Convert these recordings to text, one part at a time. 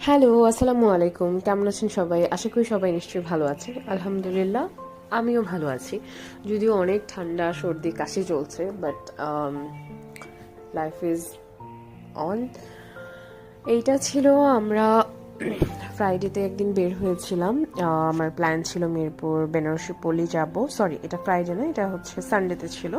Hello, আসসালামু আলাইকুম। কেমন আছেন সবাই? আশা করি সবাই নিশ্চয়ই ভালো আছে। আলহামদুলিল্লাহ, আমিও ভালো আছি। যদিও অনেক ঠান্ডা, সর্দি, কাশি চলছে, বাট লাইফ ইজ অন। এইটা ছিল আমরা ফ্রাইডেতে একদিন বের হয়েছিলাম। আমার প্ল্যান ছিল মিরপুর বেনারসি পল্লী যাব। সরি, এটা ফ্রাইডে না, এটা হচ্ছে সানডেতে ছিল।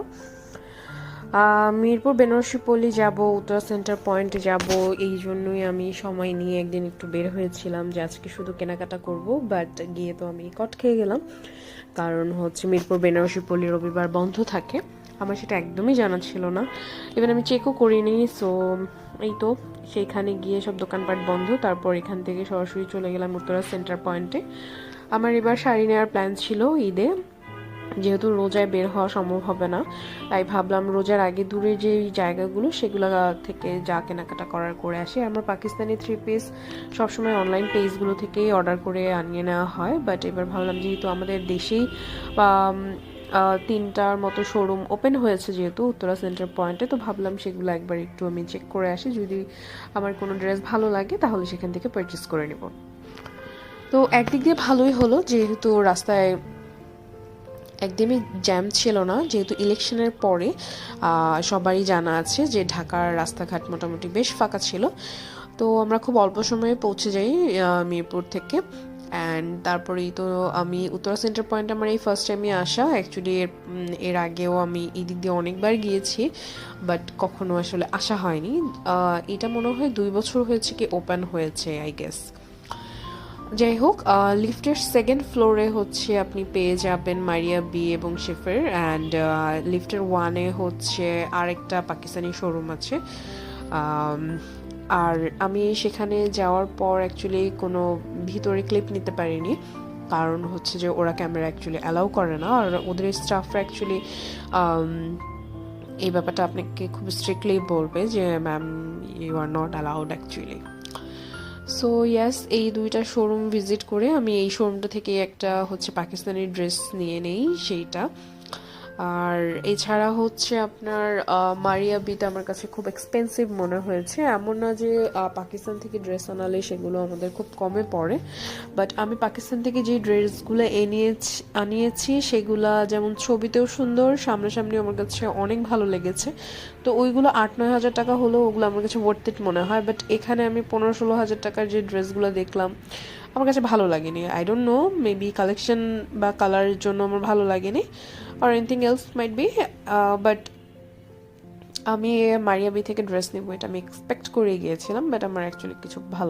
মিরপুর বেনারসি পল্লী যাব, উত্তরা সেন্টার পয়েন্টে যাব, এই জন্যই আমি সময় নিয়ে একদিন একটু বের হয়েছিলাম যে আজকে শুধু কেনাকাটা করব। বাট গিয়ে তো আমি কট খেয়ে গেলাম, কারণ হচ্ছে মিরপুর বেনারসি পল্লী রবিবার বন্ধ থাকে। আমার সেটা একদমই জানা ছিল না, ইভেন আমি চেকও করিনি। সো এই তো সেইখানে গিয়ে সব দোকানপাট বন্ধ। তারপর এখান থেকে সরাসরি চলে গেলাম উত্তরা সেন্টার পয়েন্টে। আমার এবার শাড়ি নেওয়ার প্ল্যান ছিল ঈদে, যেহেতু রোজায় বের হওয়া সম্ভব হবে না, তাই ভাবলাম রোজার আগে দূরে যে জায়গাগুলো সেগুলো থেকে যা কেনাকাটা করার করে আসি। আমার পাকিস্তানি 3 পিস সবসময় অনলাইন পেজগুলো থেকেই অর্ডার করে আনিয়ে নেওয়া হয়, বাট এবার ভাবলাম যেহেতু আমাদের দেশেই 3টার মতো শোরুম ওপেন হয়েছে যেহেতু উত্তরা সেন্টার পয়েন্টে, তো ভাবলাম সেগুলো একবার একটু আমি চেক করে আসি, যদি আমার কোনো ড্রেস ভালো লাগে তাহলে সেখান থেকে পারচেস করে নেব। তো একদিক দিয়ে ভালোই হলো, যেহেতু রাস্তায় একদমই জ্যাম ছিল না, যেহেতু ইলেকশনের পরে সবারই জানা আছে যে ঢাকার রাস্তাঘাট মোটামুটি বেশ ফাঁকা ছিল। তো আমরা খুব অল্প সময়ে পৌঁছে যাই মিরপুর থেকে। অ্যান্ড তারপরেই তো আমি উত্তরা সেন্টার পয়েন্ট আমার এই ফার্স্ট টাইমে আসা। অ্যাকচুয়ালি এর আগেও আমি এই দিক দিয়ে অনেকবার গিয়েছি, বাট কখনো আসলে আসা হয়নি। এটা মনে হয় 2 বছর হয়েছে কি ওপেন হয়েছে, আই গেস। যাই হোক, লিফটের সেকেন্ড ফ্লোরে হচ্ছে আপনি পেয়ে যাবেন মারিয়া বি এবং শেফের, অ্যান্ড লিফটের 1-এ হচ্ছে আরেকটা পাকিস্তানি শোরুম আছে। আর আমি সেখানে যাওয়ার পর অ্যাকচুয়ালি কোনো ভিতরে ক্লিপ নিতে পারিনি, কারণ হচ্ছে যে ওরা ক্যামেরা অ্যাকচুয়ালি অ্যালাউ করে না, আর ওদের স্টাফরা অ্যাকচুয়ালি এই ব্যাপারটা আপনাকে খুব স্ট্রিক্টলি বলবে যে ma'am, you are not allowed actually. So yes, এই 2টা শোরুম ভিজিট করে আমি এই শোরুমটা থেকে একটা হচ্ছে পাকিস্তানি ড্রেস নিয়ে নেই সেইটা। আর এছাড়া হচ্ছে আপনার মারিয়া বিতে আমার কাছে খুব এক্সপেন্সিভ মনে হয়েছে। এমন না যে পাকিস্তান থেকে ড্রেস আনালে সেগুলো আমাদের খুব কমে পড়ে, বাট আমি পাকিস্তান থেকে যে ড্রেসগুলো আনিয়েছি সেগুলা যেমন ছবিতেও সুন্দর, সামনাসামনি আমার কাছে অনেক ভালো লেগেছে। তো ওইগুলো 8-9 হাজার টাকা হলেও ওগুলো আমার কাছে ওয়ার্থ ইট মনে হয়, বাট এখানে আমি 15-16 হাজার টাকার যে ড্রেসগুলো দেখলাম আমার কাছে ভালো লাগেনি। I don't know, maybe collection বা কালারের জন্য আমার ভালো লাগেনি, or anything else might be, but আমি মারিয়াবি থেকে ড্রেস নেবো এটা আমি এক্সপেক্ট করে গিয়েছিলাম, বাট আমার অ্যাকচুয়ালি কিছু ভালো